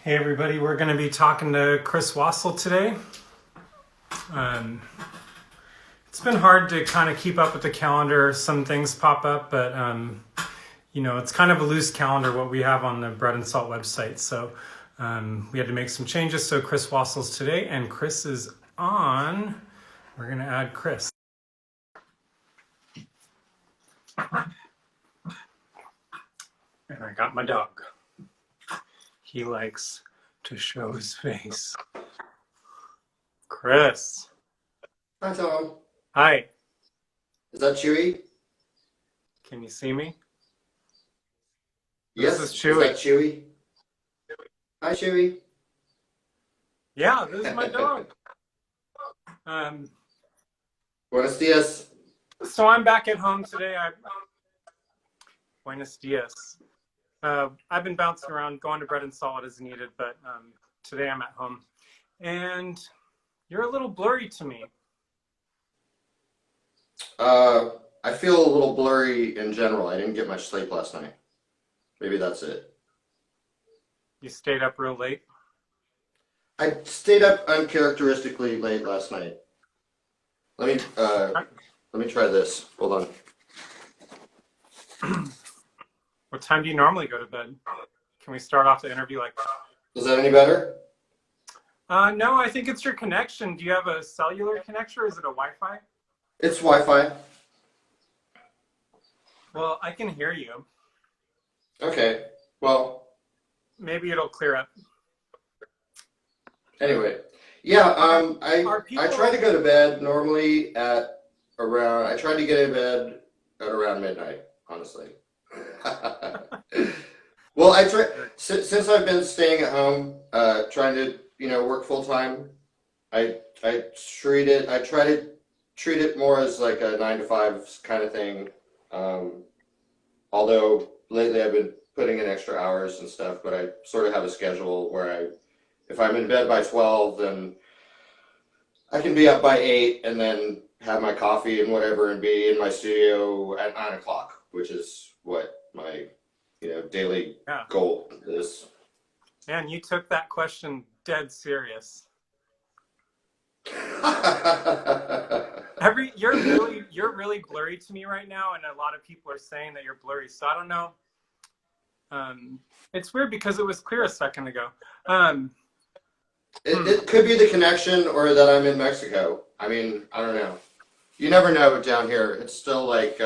Hey everybody, we're going to be talking to Chris Wassell today. Um, it's been hard to kind of keep up with the calendar. Some things pop up, but it's kind of a loose calendar what we have on the Bread and Salt website. So we had to make some changes. So Chris Wassell's today, and Chris is on. We're going to add Chris. And I got my dog. He likes to show his face. Chris. Hi, Tom. Hi. Is that Chewy? Can you see me? Yes. This is Chewy. Is that Chewy? Hi, Chewy. Yeah, this is my dog. Buenos dias. So I'm back at home today. Buenos dias. I've been bouncing around, going to Bread and Salt as needed, but today I'm at home. And you're a little blurry to me. I feel a little blurry in general. I didn't get much sleep last night. Maybe that's it. You stayed up real late? I stayed up uncharacteristically late last night. Let me try this. Hold on. What time do you normally go to bed? Can we start off the interview like that? Is that any better? No, I think it's your connection. Do you have a cellular connection or is it a Wi-Fi? It's Wi-Fi. Well, I can hear you. Okay. Well, maybe it'll clear up. Anyway, yeah. I try to go to bed normally at around. I try to get in bed at around midnight. Honestly. Well, I try since I've been staying at home, trying to work full time. I try to treat it more as like a 9 to 5 kind of thing. Although lately I've been putting in extra hours and stuff, but I sort of have a schedule where if I'm in bed by 12, then I can be up by 8 and then have my coffee and whatever and be in my studio at 9 o'clock, which is what my daily goal is. Man, you took that question dead serious. You're really blurry to me right now, and a lot of people are saying that you're blurry, so I don't know. It's weird because it was clear a second ago. It could be the connection or that I'm in Mexico. I mean, I don't know. You never know down here. It's still like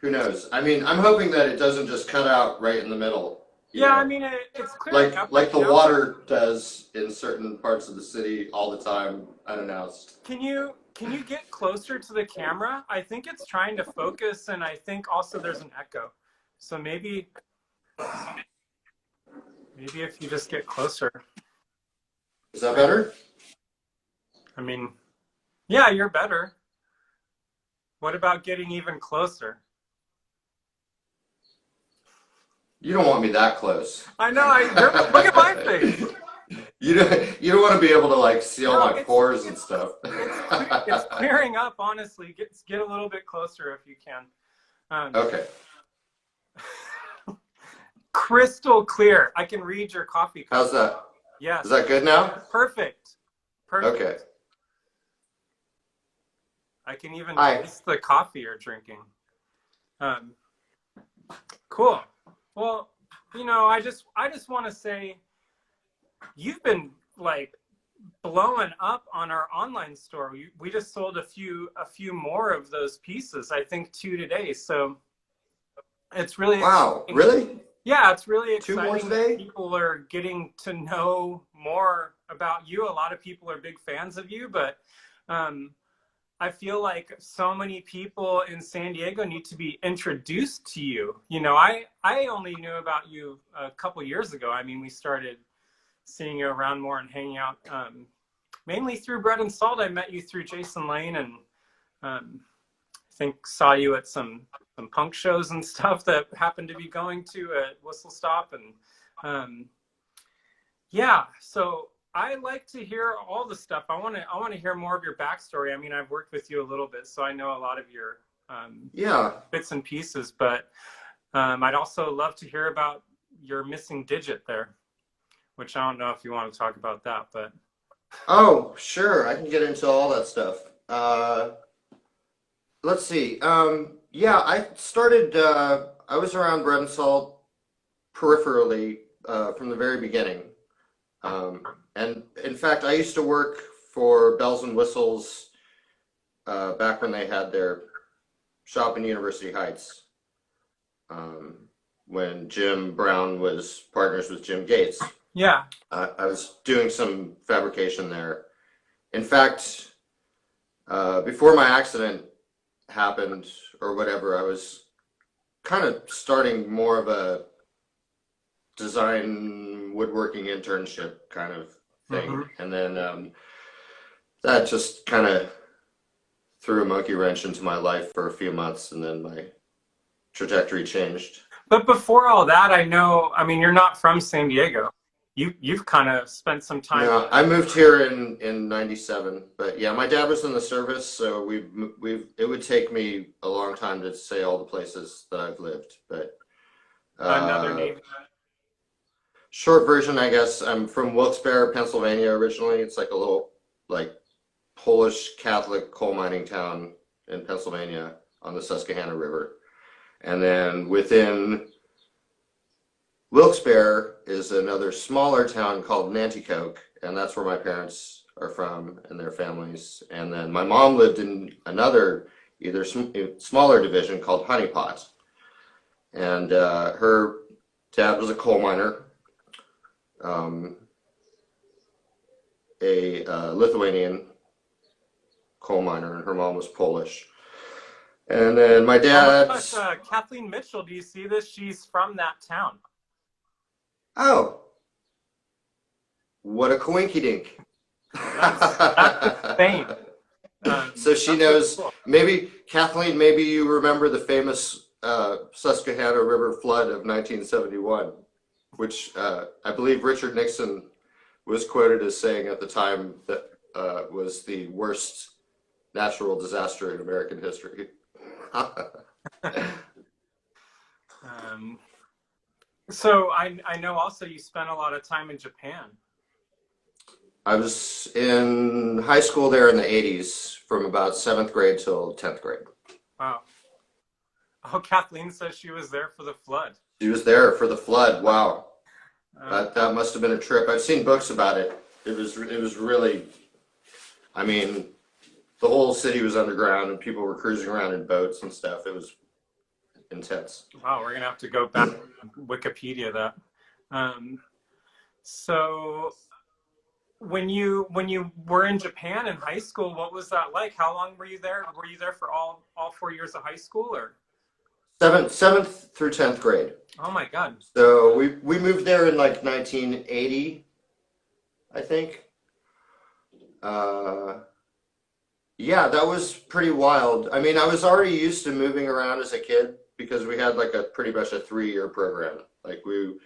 who knows? I mean, I'm hoping that it doesn't just cut out right in the middle. Yeah, I mean, it's clear. Like the water does in certain parts of the city all the time, unannounced. Can you get closer to the camera? I think it's trying to focus, and I think also there's an echo. So maybe if you just get closer. Is that better? I mean, yeah, you're better. What about getting even closer? You don't want me that close. I know. Look at my face. You don't want to be able to like seal my pores and stuff. It's clearing up. Honestly, get a little bit closer if you can. Okay. Crystal clear. I can read your coffee cup. How's that? Yes. Is that good now? Perfect. Okay. I can even taste the coffee you're drinking. Cool. Well, I just want to say you've been like blowing up on our online store. We just sold a few more of those pieces. I think 2 today. So it's really exciting. Really? Yeah, it's really exciting. 2 more today? People are getting to know more about you. A lot of people are big fans of you, but I feel like so many people in San Diego need to be introduced to you. I only knew about you a couple years ago. I mean, we started seeing you around more and hanging out mainly through Bread and Salt. I met you through Jason Lane, and I think saw you at some punk shows and stuff that happened to be going to at Whistle Stop. And yeah, so I like to hear all the stuff. I want to hear more of your backstory. I mean, I've worked with you a little bit, so I know a lot of your bits and pieces. But I'd also love to hear about your missing digit there, which I don't know if you want to talk about that, but Oh, sure, I can get into all that stuff. Let's see. Yeah, I started. I was around bread and salt peripherally from the very beginning. And in fact, I used to work for Bells and Whistles back when they had their shop in University Heights, when Jim Brown was partners with Jim Gates. yeah. I was doing some fabrication there. In fact, before my accident happened or whatever, I was kind of starting more of a design woodworking internship kind of thing. And then that just kind of threw a monkey wrench into my life for a few months, and then my trajectory changed. But before all that, I mean, you're not from San Diego. You've kind of spent some time. No, I moved here in '97, but yeah, my dad was in the service, so it would take me a long time to say all the places that I've lived, but Another name. short version, I guess, I'm from Wilkes-Barre, Pennsylvania originally. It's like a little like Polish Catholic coal mining town in Pennsylvania on the Susquehanna River. And then within Wilkes-Barre is another smaller town called Nanticoke, and that's where my parents are from and their families. And then my mom lived in another, either smaller division called Honeypot. And her dad was a coal miner, a Lithuanian coal miner, and her mom was Polish. And then my dad. Kathleen Mitchell, do you see this? She's from that town. Oh, what a coinky-dink. That's insane. So she knows, cool. Maybe, Kathleen, maybe you remember the famous Susquehanna River flood of 1971, which I believe Richard Nixon was quoted as saying at the time that was the worst natural disaster in American history. So I know also you spent a lot of time in Japan. I was in high school there in the 80s from about 7th grade till 10th grade. Wow. Oh, Kathleen says she was there for the flood. She was there for the flood. Wow. That must have been a trip. I've seen books about it. It was really, I mean, the whole city was underground and people were cruising around in boats and stuff. It was intense. Wow, we're gonna have to go back and Wikipedia that. So when you were in Japan in high school, what was that like? How long were you there? Were you there for all 4 years of high school, or? 7th through 10th grade. Oh my God. So we moved there in like 1980, I think. Yeah, that was pretty wild. I mean, I was already used to moving around as a kid because we had like pretty much a 3-year program. Like we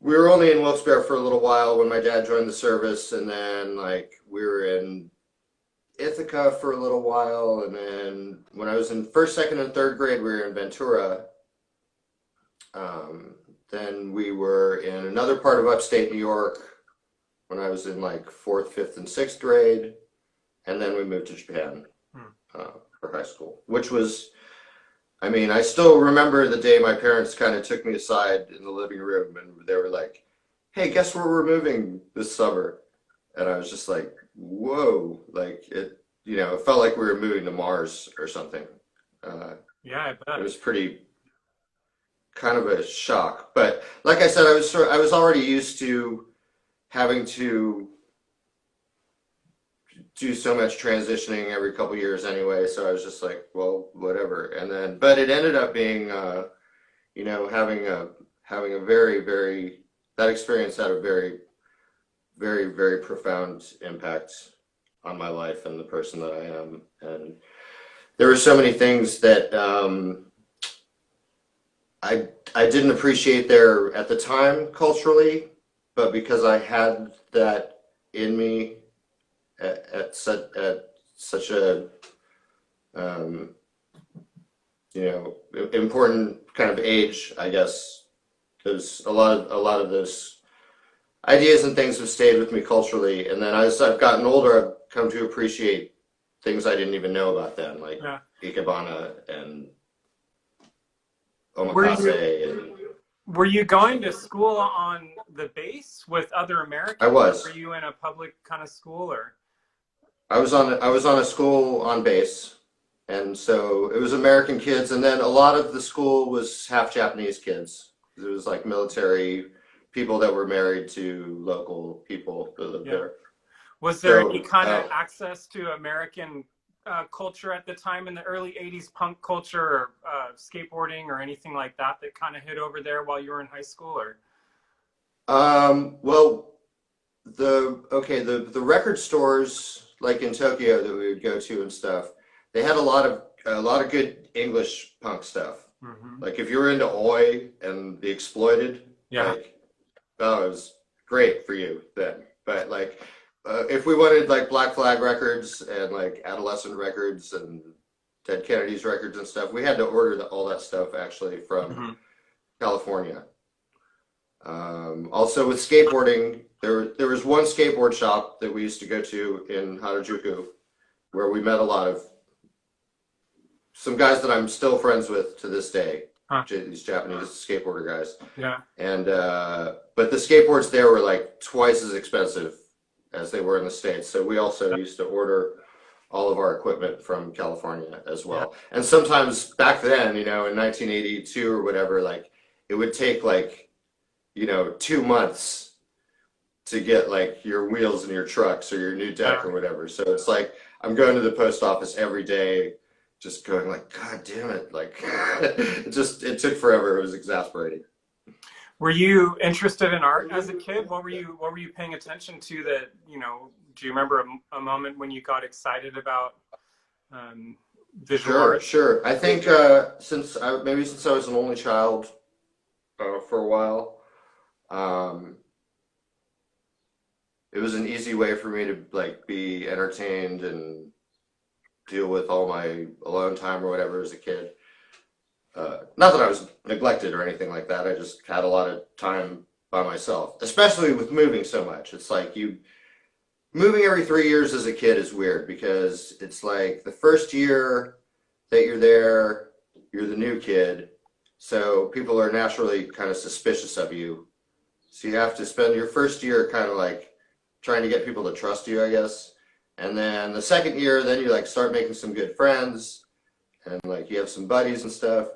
were only in Wilkes-Barre for a little while when my dad joined the service, and then like we were in Ithaca for a little while, and then when I was in 1st, 2nd, and 3rd grade, we were in Ventura. Then we were in another part of upstate New York when I was in like 4th, 5th, and 6th grade, and then we moved to Japan for high school, which was, I mean, I still remember the day my parents kind of took me aside in the living room, and they were like, "Hey, guess where we're moving this summer?" And I was just like, whoa, like it felt like we were moving to Mars or something. Yeah, I bet. It was pretty kind of a shock. But like I said, I was already used to having to do so much transitioning every couple years anyway. So I was just like, well, whatever. And then, but it ended up being, having a very, very, that experience had a very, very, very profound impact on my life and the person that I am. And there were so many things that I didn't appreciate there at the time culturally, but because I had that in me at such a important kind of age, I guess, There's a lot of those ideas and things have stayed with me culturally. And then as I've gotten older, I've come to appreciate things I didn't even know about then, like Yeah. Ikebana and Were you Omakase. And were you going to school on the base with other I Americans? Were was. you in a public kind of school or? I was on a school on base, and so it was American kids, and then a lot of the school was half Japanese kids. It was like military people that were married to local people that lived Yeah. there. Was there any So kind of access to American culture at the time in the early 80s, punk culture or skateboarding or anything like that that kind of hit over there while you were in high school? Or well, the record stores like in Tokyo that we would go to and stuff, they had a lot of good English punk stuff. Mhm. Like if you were into Oi and the Exploited, Yeah. like oh, it was great for you then. But like if we wanted like Black Flag records and like Adolescent records and Ted Kennedy's records and stuff, we had to order all that stuff actually from Mhm. California. Also with skateboarding, there was one skateboard shop that we used to go to in Harajuku where we met a lot of some guys that I'm still friends with to this day. Huh. These Japanese skateboarder guys. Yeah. And but the skateboards there were like twice as expensive as they were in the States. So we also used to order all of our equipment from California as well. Yeah. And sometimes back then, you know, in 1982 or whatever, like it would take like, you know, 2 months to get like your wheels in your trucks or your new deck or whatever. So it's like I'm going to the post office every day, just going like, God damn it. Like it took forever. It was exasperating. Were you interested in art as a kid? What were you paying attention to that, you know, do you remember a moment when you got excited about visual art? Sure. I think since I was an only child for a while, it was an easy way for me to like be entertained and deal with all my alone time or whatever as a kid. Not that I was neglected or anything like that. I just had a lot of time by myself, especially with moving so much. It's like moving every 3 years as a kid is weird because it's like the first year that you're there, you're the new kid. So people are naturally kind of suspicious of you. So you have to spend your first year kind of like trying to get people to trust you, I guess. And then the second year, then you like start making some good friends and like you have some buddies and stuff.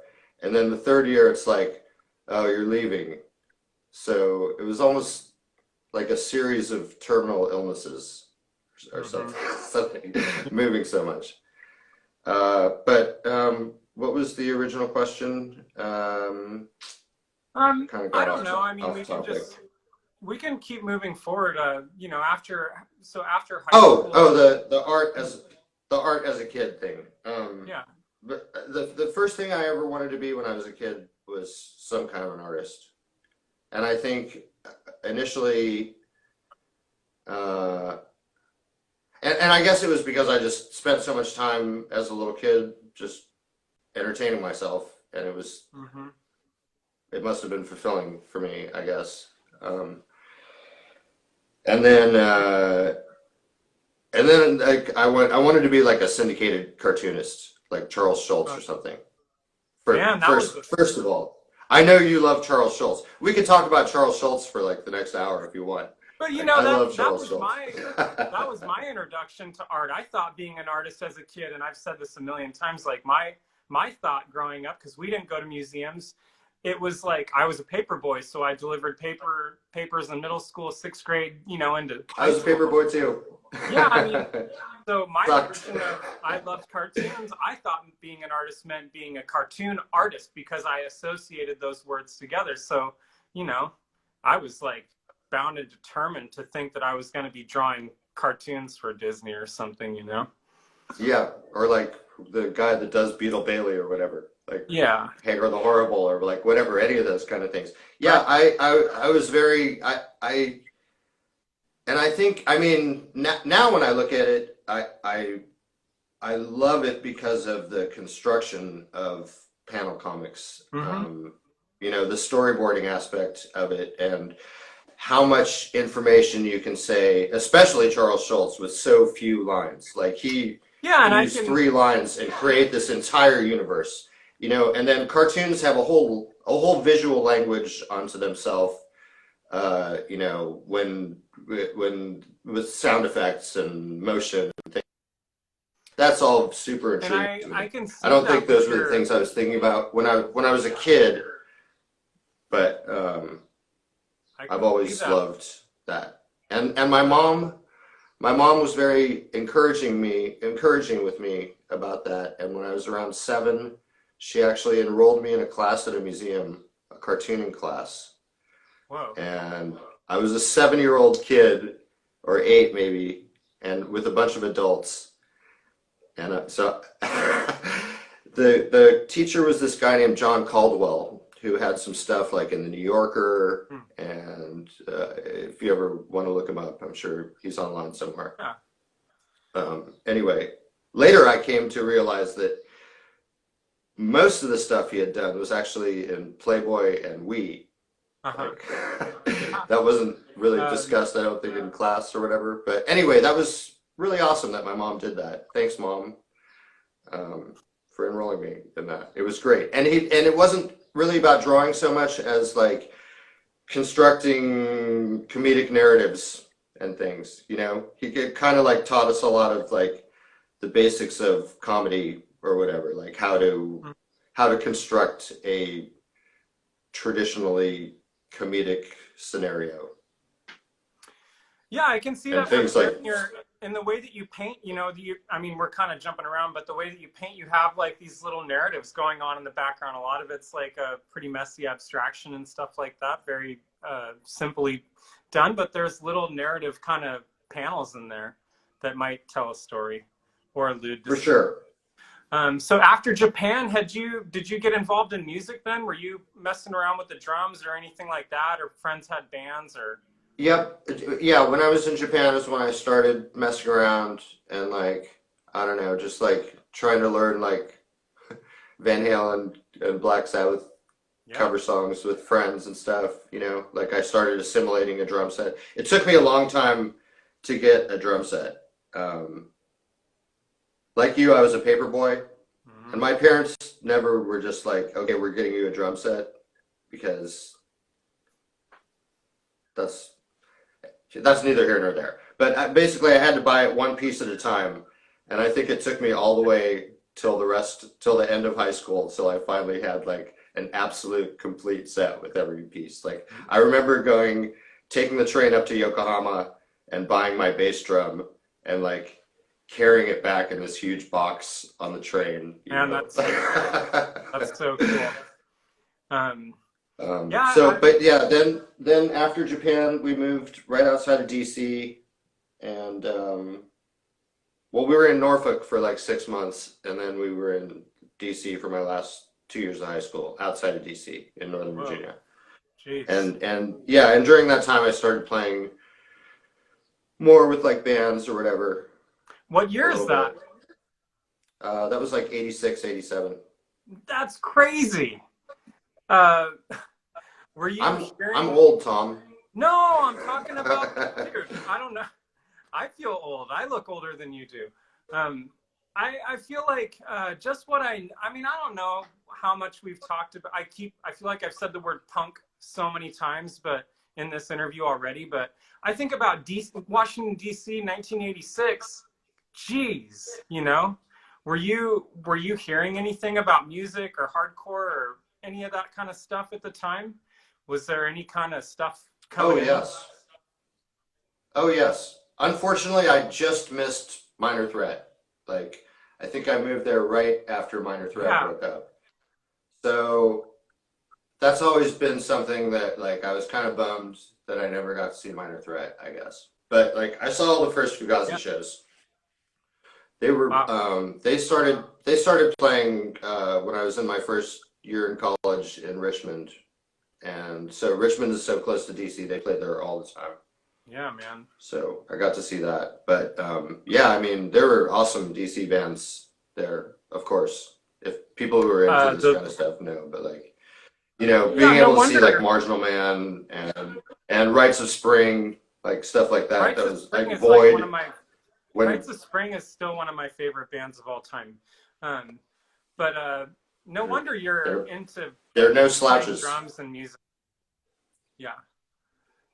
And then the third year, it's like, oh, you're leaving. So it was almost like a series of terminal illnesses or something, moving so much. But what was the original question? Kind of I got don't know. I mean, off we can keep moving forward. You know, after high school. The art as a kid thing. Yeah. But the first thing I ever wanted to be when I was a kid was some kind of an artist, and I think initially, and I guess it was because I just spent so much time as a little kid just entertaining myself, and it must have been fulfilling for me, I guess. And then like I wanted to be like a syndicated cartoonist, like Charles Schultz or something. First of all, I know you love Charles Schultz. We could talk about Charles Schultz for like the next hour if you want. But you know, that was my introduction to art. I thought being an artist as a kid, and I've said this a million times, like my thought growing up, because we didn't go to museums, it was like I was a paper boy, so I delivered papers in middle school, 6th grade, you know, into high I was a paper boy too. Yeah, I mean, so my version of I loved cartoons, I thought being an artist meant being a cartoon artist because I associated those words together. So, you know, I was like bound and determined to think that I was going to be drawing cartoons for Disney or something, you know? Yeah, or like the guy that does Beetle Bailey or whatever. Like Hagar the Horrible or like whatever, any of those kind of things. Yeah, I was very and I think, I mean, now when I look at it, I love it because of the construction of panel comics. you know, the storyboarding aspect of it and how much information you can say, especially Charles Schultz with so few lines. Like he Yeah, and can I use can. 3 lines and create this entire universe, you know, and then cartoons have a whole visual language onto themselves, you know, when with sound effects and motion and things. That's all super And intriguing to I me. can I see don't that think with those were the your. things I was thinking about when I was a kid, but I I've can see always that. loved that. And my mom was very encouraging with me about that. And when I was around 7, she actually enrolled me in a class at a museum, a cartooning class. Whoa. And I was a 7-year-old kid, or 8 maybe, and with a bunch of adults. And so the teacher was this guy named John Caldwell, who had some stuff like in the New Yorker, Hmm. and if you ever want to look him up, I'm sure he's online somewhere. Yeah. Anyway, later I came to realize that most of the stuff he had done was actually in Playboy and We. Uh-huh. Like Yeah. that wasn't really Um, discussed, I don't think, in class or whatever. But anyway, that was really awesome that my mom did that. Thanks, Mom, for enrolling me in that. It was great, and it wasn't really about drawing so much as like constructing comedic narratives and things. You know, he kind of like taught us a lot of like the basics of comedy or whatever, like how to construct a traditionally comedic scenario Yeah, I can see and that for things sure. like In the way that you paint, you know, I mean, we're kind of jumping around, but the way that you paint, you have like these little narratives going on in the background. A lot of it's like a pretty messy abstraction and stuff like that, very simply done. But there's little narrative kind of panels in there that might tell a story or allude to for something. sure. So after Japan, did you get involved in music then? Were you messing around with the drums or anything like that, or friends had bands or? Yep. Yeah, when I was in Japan is when I started messing around and like I don't know, just like trying to learn like Van Halen and Black Sabbath Yeah. cover songs with friends and stuff, you know, like I started assimilating a drum set. It took me a long time to get a drum set. Um, like you, I was a paper boy, Hmm. and my parents never were just like, okay, we're getting you a drum set because that's that's neither here nor there. But basically, I had to buy it one piece at a time, and I think it took me all the way till the end of high school, till I finally had like an absolute complete set with every piece. Like I remember taking the train up to Yokohama and buying my bass drum and like carrying it back in this huge box on the train, you Man, know. that's so cool. Um, yeah, But yeah, then after Japan, we moved right outside of DC, and well, we were in Norfolk for like 6 months, and then we were in DC for my last 2 years of high school, outside of DC in Northern whoa, Virginia. jeez. And yeah, and during that time, I started playing more with like bands or whatever What a year is little that? bit. That was like 86, 87. That's crazy. Uh, were you I'm hearing? old, Tom. No, I'm talking about, dude. I don't know. I feel old. I look older than you do. Um, I feel like just what I mean, I don't know how much we've talked about. I feel like I've said the word punk so many times, but in this interview already. But I think about Washington D.C. 1986. Geez, you know, were you hearing anything about music or hardcore or any of that kind of stuff at the time? Was there any kind of stuff Oh coming in? yes. Oh yes. Unfortunately, I just missed Minor Threat. Like, I think I moved there right after Minor Threat Yeah. broke up. So that's always been something that like I was kind of bummed that I never got to see Minor Threat, I guess. But like I saw all the first Fugazi Yeah. shows. Wow. They started playing when I was in my first year in college in Richmond. And so Richmond is so close to DC, they played there all the time. Yeah, man. So I got to see that. But yeah, I mean, there were awesome DC bands there, of course. If people who are into this The kind of stuff know, but like, you know, Yeah, being no able to see like wonder. Marginal Man and Rites of Spring, like stuff like that. Rites That of was Spring like is like one Void of my when Rites of Spring is still one of my favorite bands of all time. Um, but no wonder you're there into there are no playing slouches. drums and music. Yeah.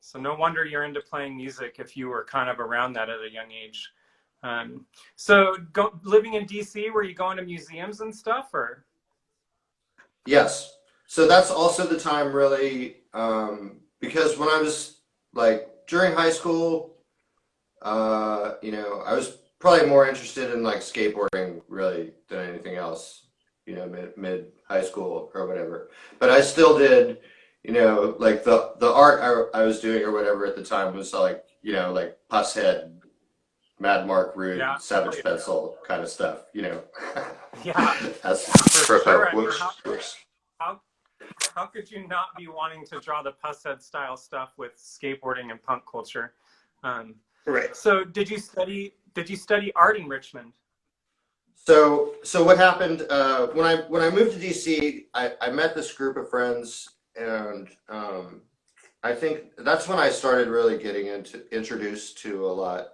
So no wonder you're into playing music if you were kind of around that at a young age. So living in DC, were you going to museums and stuff or? Yes. So that's also the time really, because when I was like during high school, you know, I was probably more interested in like skateboarding really than anything else, you know, mid high school or whatever. But I still did, you know, like the art I was doing or whatever at the time was like, you know, like Pushead, Mad Mark Rude, Yeah. Oh Savage yeah. Pencil kind of stuff, you know. Yeah, That's for propo. sure. I mean, Whoops, whoops. how how could you not be wanting to draw the Pushead style stuff with skateboarding and punk culture? Um, Right. so did you study art in Richmond? So what happened when I moved to DC? I met this group of friends, and I think that's when I started really getting introduced to a lot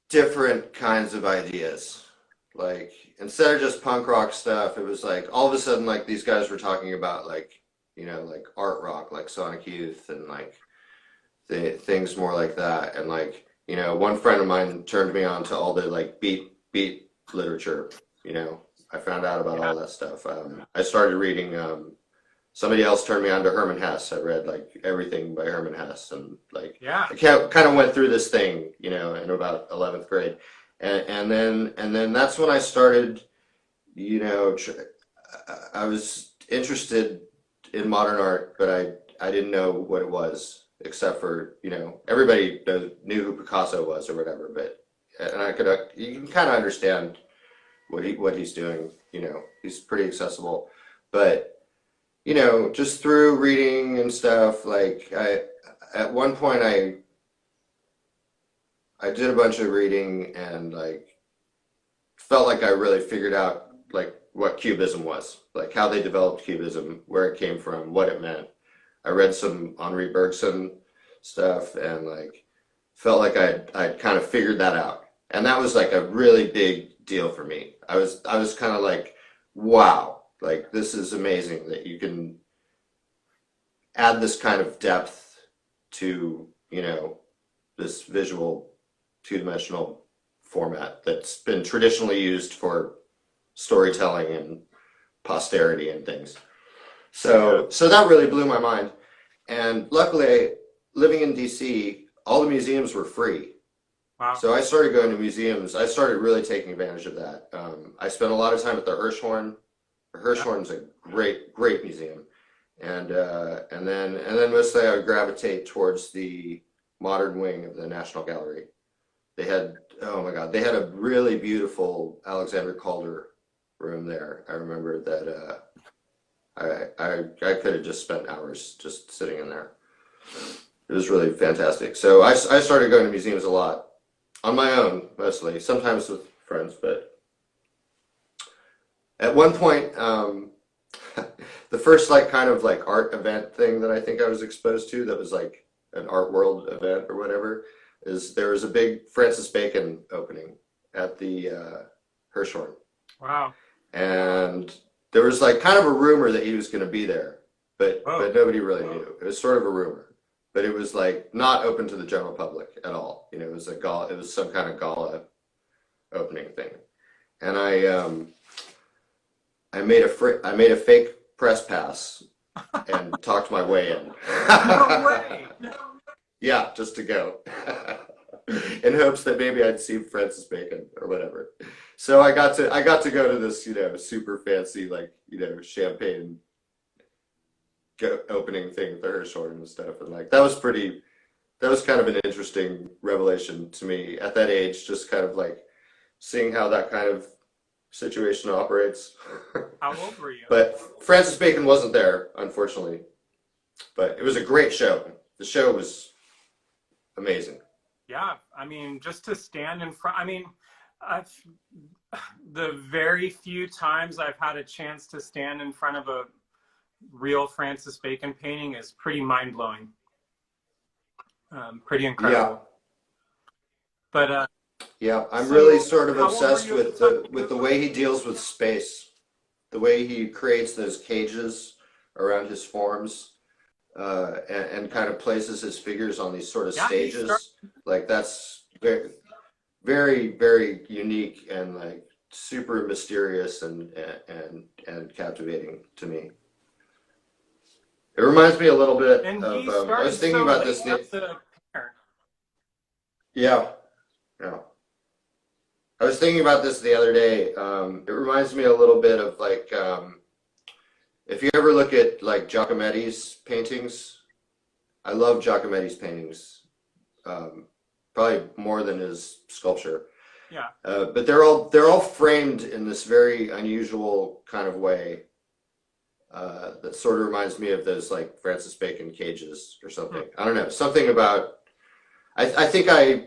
different kinds of ideas. Like instead of just punk rock stuff, it was like all of a sudden like these guys were talking about like you know like art rock, like Sonic Youth, and like things more like that. And like you know, one friend of mine turned me on to all the like beat literature. You know, I found out about Yeah, all that stuff. I started reading. Somebody else turned me on to Herman Hesse. I read like everything by Herman Hesse, and like yeah. I kind of went through this thing, you know, in about 11th grade, and then that's when I started, you know, I was interested in modern art, but I didn't know what it was, except for you know everybody knew who Picasso was or whatever, but and I could you can kind of understand what he's doing, you know, he's pretty accessible, but you know, just through reading and stuff, like at one point I did a bunch of reading and like felt like I really figured out like what Cubism was, like how they developed Cubism, where it came from, what it meant. I read some Henri Bergson stuff and like felt like I'd kind of figured that out. And that was like a really big deal for me. I was kind of like, wow, like this is amazing that you can add this kind of depth to, you know, this visual two-dimensional format that's been traditionally used for storytelling and posterity and things. Yeah. So that really blew my mind. And luckily, living in DC, all the museums were free. Wow. So I started going to museums. I started really taking advantage of that. I spent a lot of time at the Hirshhorn. Yeah. Hirshhorn's a great museum. And then mostly I would gravitate towards the modern wing of the National Gallery. They had oh my God, they had a really beautiful Alexander Calder room there. I remember that I could have just spent hours just sitting in there. It was really fantastic. So I started going to museums a lot on my own mostly, sometimes with friends, but at one point, the first like kind of like art event thing that I think I was exposed to that was like an art world event or whatever is there was a big Francis Bacon opening at the Hirshhorn, Wow. and there was like kind of a rumor that he was going to be there, Whoa. but nobody really knew. It was sort of a rumor, but it was like not open to the general public at all. You know, it was a gala, it was some kind of gala opening thing, and I made a fake press pass and talked my way in. No way. Yeah, just to go. In hopes that maybe I'd see Francis Bacon or whatever. So I got to go to this, you know, super fancy like, you know, champagne opening thing with the Hirshhorn and stuff. And like that was kind of an interesting revelation to me at that age, just kind of like seeing how that kind of situation operates. How old were you? But Francis Bacon wasn't there, unfortunately. But it was a great show. The show was amazing. Yeah. I mean, just to stand in front, I mean, I've the very few times I've had a chance to stand in front of real Francis Bacon painting is pretty mind-blowing. Pretty incredible. Yeah. But Yeah, I'm so really sort of how old were obsessed you at the with time? the way he deals with space, the way he creates those cages around his forms, and kind of places his figures on these sort of Yeah, he started. stages. Like that's very, very, very unique and like super mysterious and captivating to me. It reminds me a little bit And of he I was started thinking so about late this. as a painter. Yeah, yeah. I was thinking about this the other day. It reminds me a little bit of like if you ever look at like Giacometti's paintings. I love Giacometti's paintings, probably more than his sculpture. Yeah. But they're all framed in this very unusual kind of way that sort of reminds me of those like Francis Bacon cages or something. I don't know, something about. I think I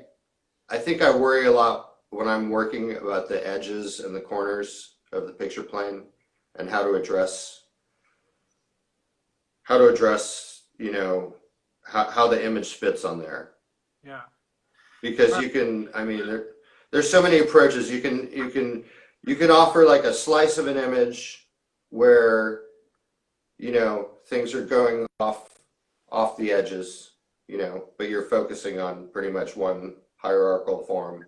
worry a lot when I'm working about the edges and the corners of the picture plane and how to address how the image fits on there. Yeah. Because you can, I mean, there's so many approaches. You can offer like a slice of an image where things are going off the edges, but you're focusing on pretty much one hierarchical form.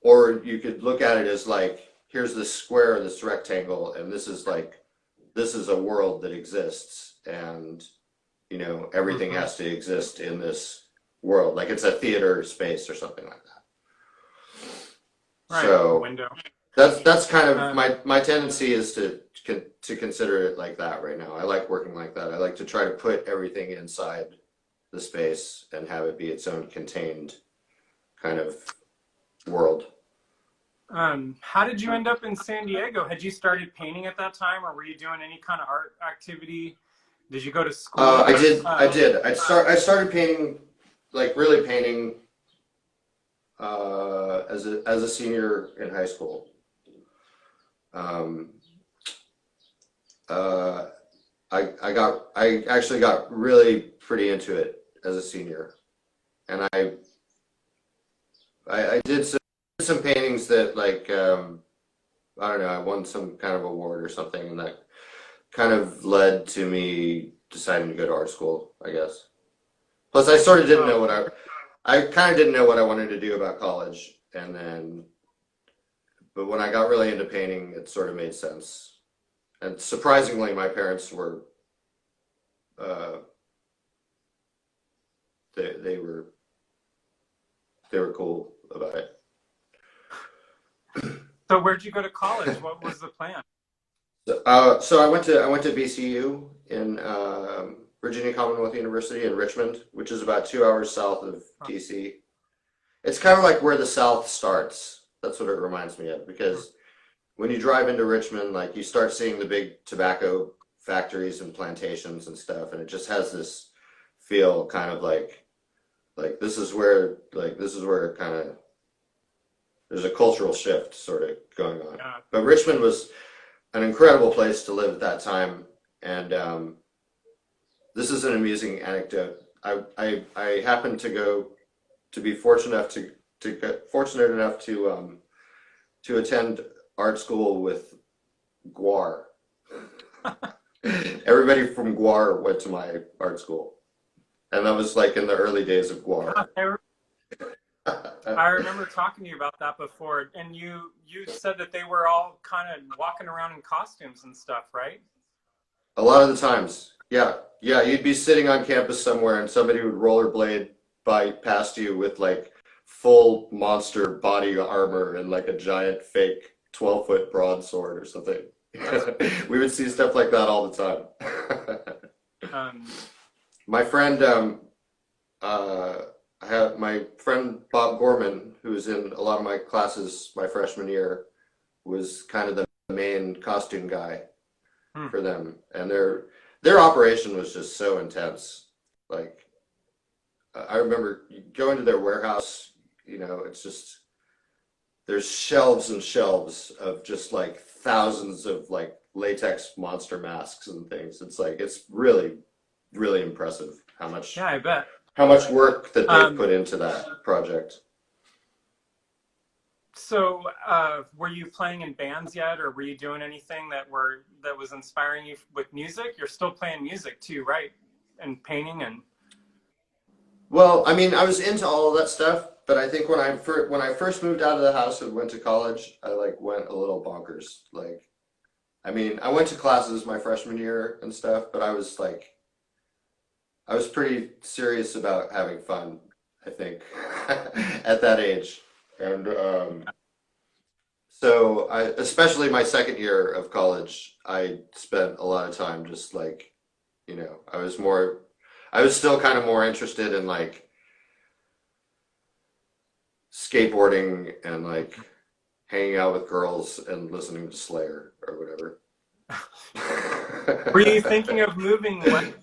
Or you could look at it as like, here's this square, this rectangle, and this is a world that exists, and everything has to exist in this world, like it's a theater space or something like that. Right. So Window. that's kind of my tendency is to consider it like that right now. I like working like that. I like to try to put everything inside the space and have it be its own contained kind of world. How did you end up in San Diego? Had you started painting at that time, or were you doing any kind of art activity? Did you go to school? I did. I started painting, like really painting, as a senior in high school. I actually got really pretty into it as a senior, and I did some paintings that like I don't know, I won some kind of award or something, and that kind of led to me deciding to go to art school, I guess. Plus, I sort of didn't know I kind of didn't know what I wanted to do about college, but when I got really into painting, it sort of made sense. And surprisingly, my parents were, they were cool about it. So where'd you go to college? What was the plan? So I went to VCU in Virginia Commonwealth University in Richmond, which is about 2 hours south of DC. It's kind of like where the South starts. That's what it reminds me of, because when you drive into Richmond, like you start seeing the big tobacco factories and plantations and stuff, and it just has this feel kind of like this is where kind of there's a cultural shift sort of going on. Yeah. But Richmond was an incredible place to live at that time, and this is an amusing anecdote. I happened to be fortunate enough to attend art school with Guar. Everybody from Guar went to my art school, and that was like in the early days of Guar. I remember talking to you about that before, and you said that they were all kind of walking around in costumes and stuff, right? A lot of the times, yeah. You'd be sitting on campus somewhere, and somebody would rollerblade past you with like full monster body armor and like a giant fake 12-foot broadsword or something. We would see stuff like that all the time. My friend, I have my friend Bob Gorman, who was in a lot of my classes my freshman year, was kind of the main costume guy for them, and their operation was just so intense. Like I remember going to their warehouse. It's just there's shelves and shelves of just like thousands of like latex monster masks and things. It's like, it's really, really impressive Yeah, I bet. how much work that they've Um, put into that project. so, were you playing in bands yet, or were you doing anything that was inspiring you with music? You're still playing music too, right? And painting and. Well, I mean, I was into all of that stuff, but I think when I first moved out of the house and went to college, I like went a little bonkers. Like, I mean, I went to classes my freshman year and stuff, but I was pretty serious about having fun, I think, at that age. And so especially my second year of college, I spent a lot of time just like, I was still kind of more interested in like skateboarding and like hanging out with girls and listening to Slayer or whatever. Were you thinking of moving west?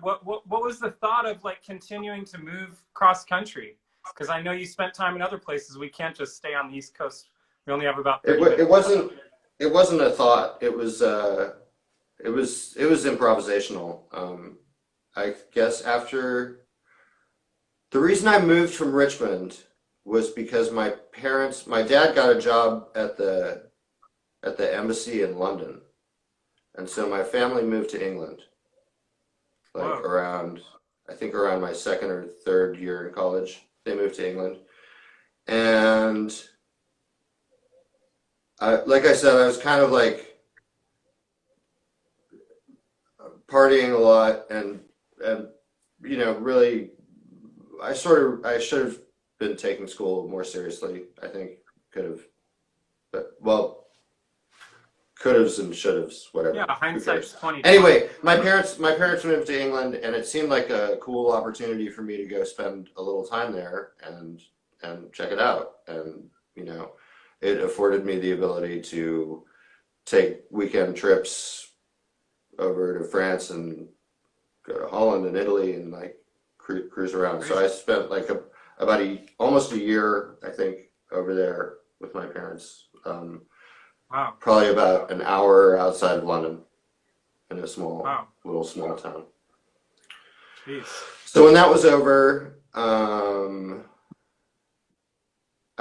What was the thought of like continuing to move cross country? Because I know you spent time in other places. We can't just stay on the East Coast. We only have about 30 minutes. It wasn't a thought. It was improvisational. I guess after the reason I moved from Richmond was because my dad got a job at the embassy in London, and so my family moved to England. Like Whoa. I think around my second or third year in college, they moved to England, and like I said, I was kind of like partying a lot and really I should have been taking school more seriously. I think could have, but well, could haves and should haves, whatever. Yeah, Who cares? hindsight's 2020. Anyway, my parents moved to England, and it seemed like a cool opportunity for me to go spend a little time there and check it out. And it afforded me the ability to take weekend trips over to France and go to Holland and Italy and like cruise around. So I spent like almost a year, I think, over there with my parents. Wow. Probably about an hour outside of London in a little small town. Jeez. So when that was over, I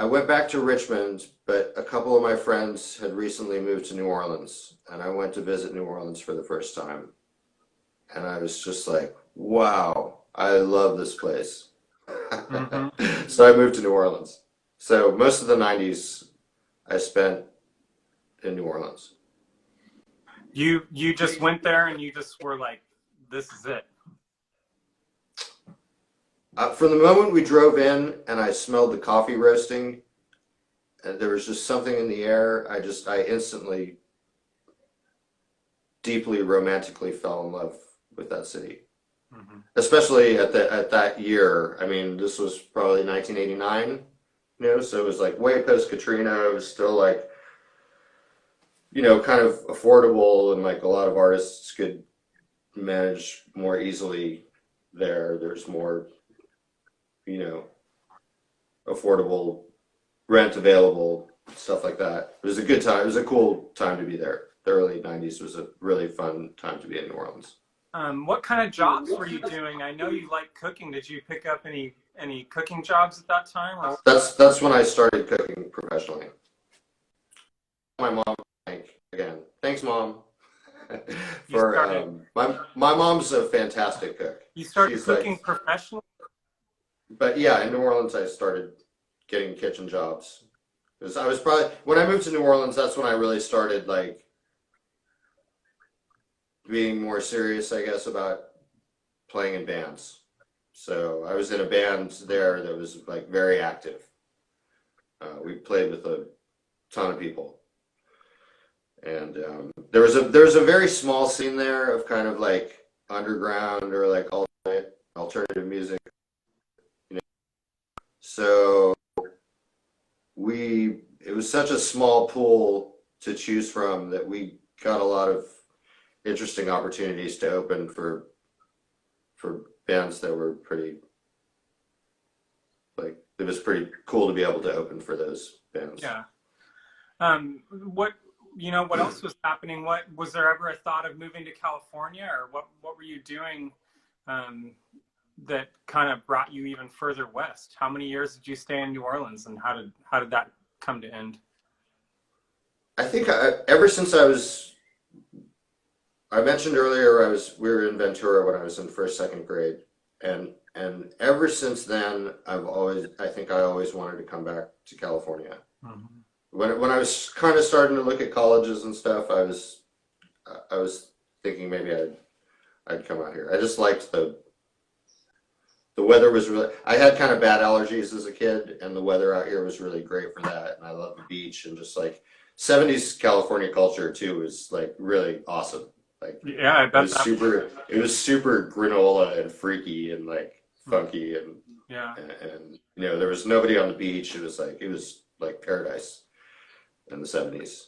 went back to Richmond, but a couple of my friends had recently moved to New Orleans, and I went to visit New Orleans for the first time. And I was just like, wow, I love this place. Mm-hmm. So I moved to New Orleans. So most of the 90s I spent in New Orleans. You just went there and you just were like, this is it. From the moment we drove in and I smelled the coffee roasting, and there was just something in the air, I instantly, deeply romantically fell in love with that city. Mm-hmm. Especially at that year. I mean, this was probably 1989, so it was like way post Katrina. It was still like, kind of affordable, and like a lot of artists could manage more easily there. There's more, affordable rent available, stuff like that. It was a good time. It was a cool time to be there. The early 90s was a really fun time to be in New Orleans. What kind of jobs were you doing? I know you like cooking. Did you pick up any cooking jobs at that time? Or? That's when I started cooking professionally. My mom, thanks, Mom. My mom's a fantastic cook. You started cooking professionally? But yeah, in New Orleans, I started getting kitchen jobs. Because I was probably, when I moved to New Orleans, that's when I really started like being more serious, I guess, about playing in bands. So I was in a band there that was like very active. We played with a ton of people. And there was a very small scene there of kind of like underground or like alternative music. So it was such a small pool to choose from that we got a lot of interesting opportunities to open for bands that were pretty, like, it was pretty cool to be able to open for those bands. Yeah. what else was happening? What was there ever a thought of moving to California, or what were you doing that kind of brought you even further west? How many years did you stay in New Orleans, and how did that come to end? I think ever since I mentioned earlier we were in Ventura when I was in first, second grade, and ever since then I think I always wanted to come back to California. Mm-hmm. When I was kind of starting to look at colleges and stuff, I was thinking maybe I'd come out here. I just liked the weather was really. I had kind of bad allergies as a kid, and the weather out here was really great for that. And I love the beach, and just like 70s California culture too is like really awesome. Like Yeah, I bet that. it was super granola and freaky and like funky and Yeah. and there was nobody on the beach. It was like paradise in the 70s.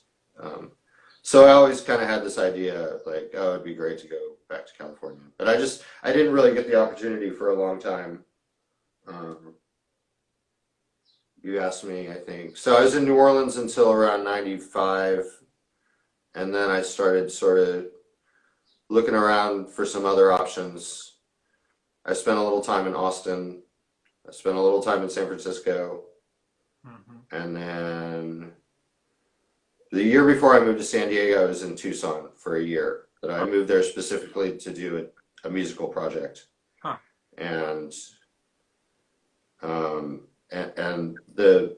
So I always kind of had this idea like, oh, it'd be great to go back to California, but I didn't really get the opportunity for a long time. You asked me, I think. So I was in New Orleans until around 95, and then I started sort of looking around for some other options. I spent a little time in Austin. I spent a little time in San Francisco. Mm-hmm. And then the year before I moved to San Diego, I was in Tucson for a year. But I moved there specifically to do a musical project. Huh. And the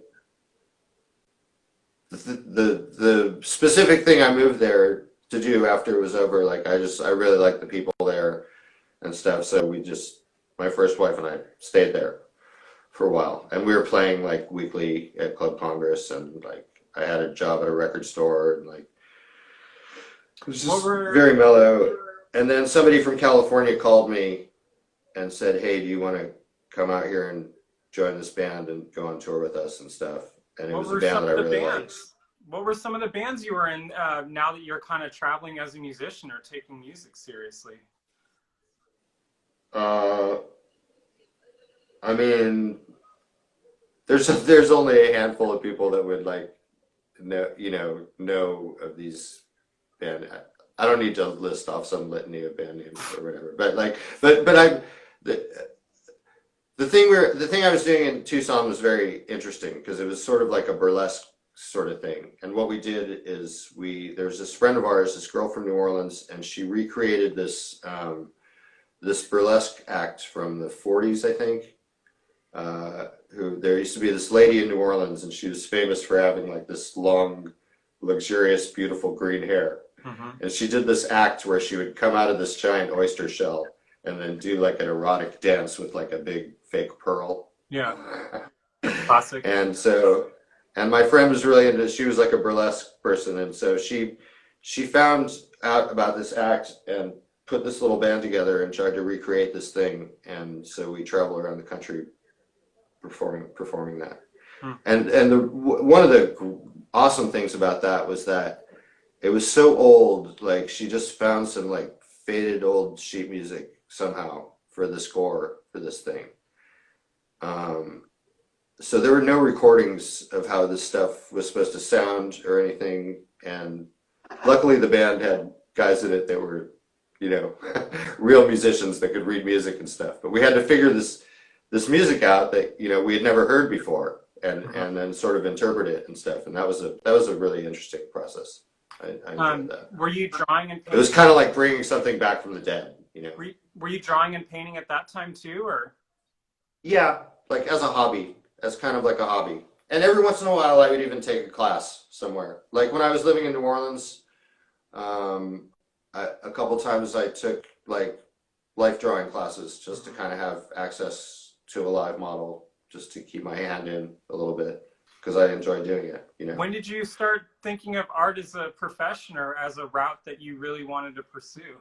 specific thing I moved there to do after it was over, like I really liked the people there and stuff. So my first wife and I stayed there for a while, and we were playing like weekly at Club Congress, and like I had a job at a record store, and like it was just very mellow. And then somebody from California called me and said, "Hey, do you want to come out here and join this band and go on tour with us and stuff?" And it was a band that I really liked. What were some of the bands you were in now that you're kind of traveling as a musician or taking music seriously? I mean, there's only a handful of people that would like know of these band. I don't need to list off some litany of band names or whatever, but the thing I was doing in Tucson was very interesting because it was sort of like a burlesque sort of thing. And what we did is there was this friend of ours, this girl from New Orleans, and she recreated this burlesque act from the 40s, I think. There used to be this lady in New Orleans, and she was famous for having like this long, luxurious, beautiful green hair. Mm-hmm. And she did this act where she would come out of this giant oyster shell and then do like an erotic dance with like a big fake pearl. Yeah. Classic. And my friend was really into, she was like a burlesque person. And so she found out about this act and put this little band together and tried to recreate this thing. And so we travel around the country performing that. Hmm. And one of the awesome things about that was that it was so old, like she just found some like faded old sheet music somehow for the score for this thing. So there were no recordings of how this stuff was supposed to sound or anything. And luckily the band had guys in it that were, real musicians that could read music and stuff. But we had to figure this music out that, we had never heard before and then sort of interpret it and stuff. And that was a really interesting process. I enjoyed that. Were you drawing and painting? It was kind of like bringing something back from the dead, Were you drawing and painting at that time too, or? Yeah, like as a hobby, as kind of like a hobby. And every once in a while, I would even take a class somewhere. Like when I was living in New Orleans, a couple times I took like life drawing classes just to kind of have access to a live model, just to keep my hand in a little bit because I enjoy doing it. When did you start thinking of art as a profession or as a route that you really wanted to pursue?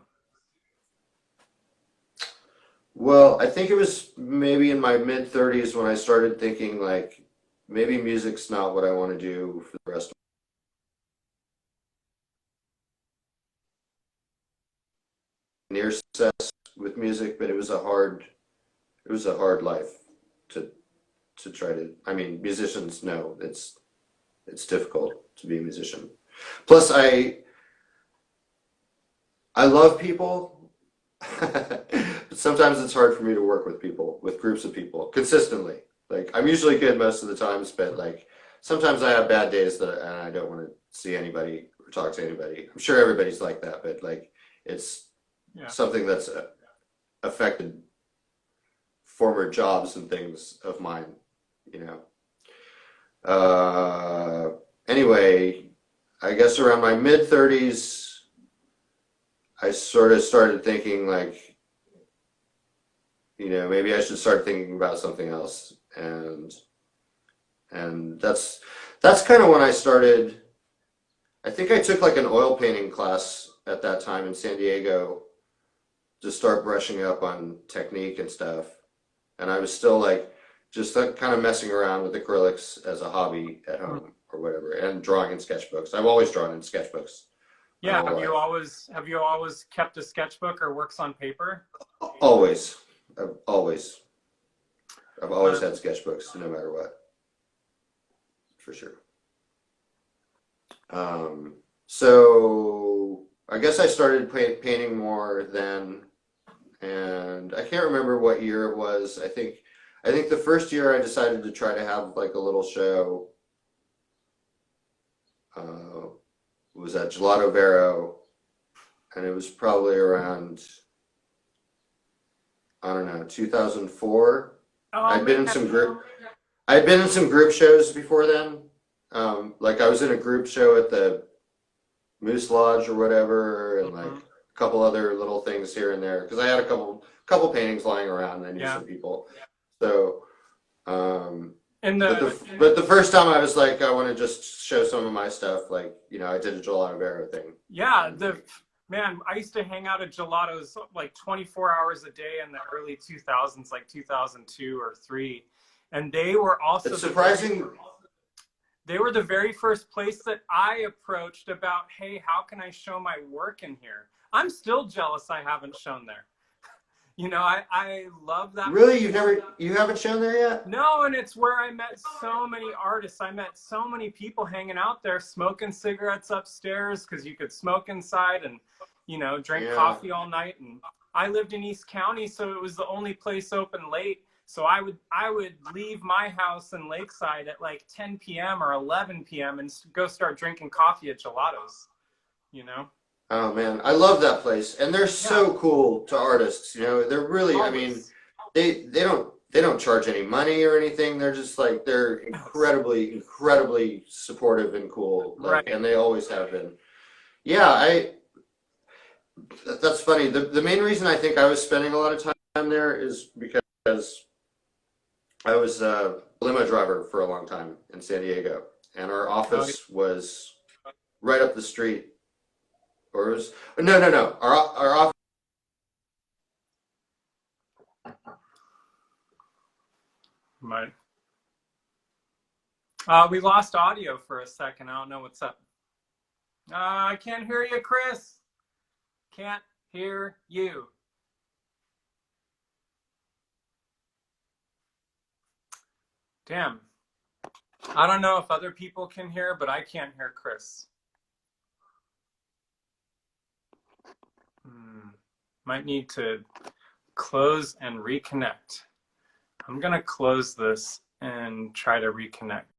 Well, I think it was maybe in my mid-30s when I started thinking like maybe music's not what I want to do for the rest of near success with music, but it was a hard life to try to. I mean, musicians know it's difficult to be a musician. Plus, I love people, but sometimes it's hard for me to work with people, with groups of people consistently. Like I'm usually good most of the times, but like sometimes I have bad days that and I don't want to see anybody or talk to anybody. I'm sure everybody's like that, but like it's Yeah. something that's affected former jobs and things of mine, you know. Anyway, I guess around my mid 30s, I sort of started thinking like, maybe I should start thinking about something else. And that's kind of when I started. I think I took like an oil painting class at that time in San Diego to start brushing up on technique and stuff. And I was still like just like kind of messing around with acrylics as a hobby at Mm. home or whatever, and drawing in sketchbooks. I've always drawn in sketchbooks my Yeah. whole life. Have you always kept a sketchbook or works on paper? Always. I've always. I've always Um, had sketchbooks, no matter what, for sure. So I guess I started painting more then, and I can't remember what year it was. I think the first year I decided to try to have like a little show. Uh, was at Gelato Vero, and it was probably around, I don't know, 2004. oh I'd been man. in some group I'd been in some group shows before then. Like I was in a group show at the Moose Lodge or whatever, and like Mhm. a couple other little things here and there because I had a couple paintings lying around and I knew Yeah. some people. So, And but the the first time I was like, I want to just show some of my stuff. Like, I did a Joel Oliveira thing, Yeah, and the man, I used to hang out at Gelato's like 24 hours a day in the early 2000s, like 2002 or 3. And they were also it's surprising. they were the very first place that I approached about, hey, how can I show my work in here? I'm still jealous I haven't shown there. I love that Really, place. you haven't shown there yet? No, and it's where I met so many artists. I met so many people hanging out there, smoking cigarettes upstairs because you could smoke inside and, drink Yeah. coffee all night. And I lived in East County, so it was the only place open late. So I would leave my house in Lakeside at like 10 p.m. or 11 p.m. and go start drinking coffee at Gelatos, you know? Oh man, I love that place, and they're Yeah, so cool to artists. They're really. I mean, always. they don't charge any money or anything. They're just like they're incredibly supportive and cool. Like, Right. and they always have been. Yeah, that's funny. The main reason I think I was spending a lot of time there is because I was a limo driver for a long time in San Diego, and our Oh, office was right up the street. Or it was no, no, no. Our office. right. We lost audio for a second. I don't know what's up. I can't hear you, Chris. Can't hear you. Damn. I don't know if other people can hear, but I can't hear Chris. Might need to close and reconnect. I'm going to close this and try to reconnect.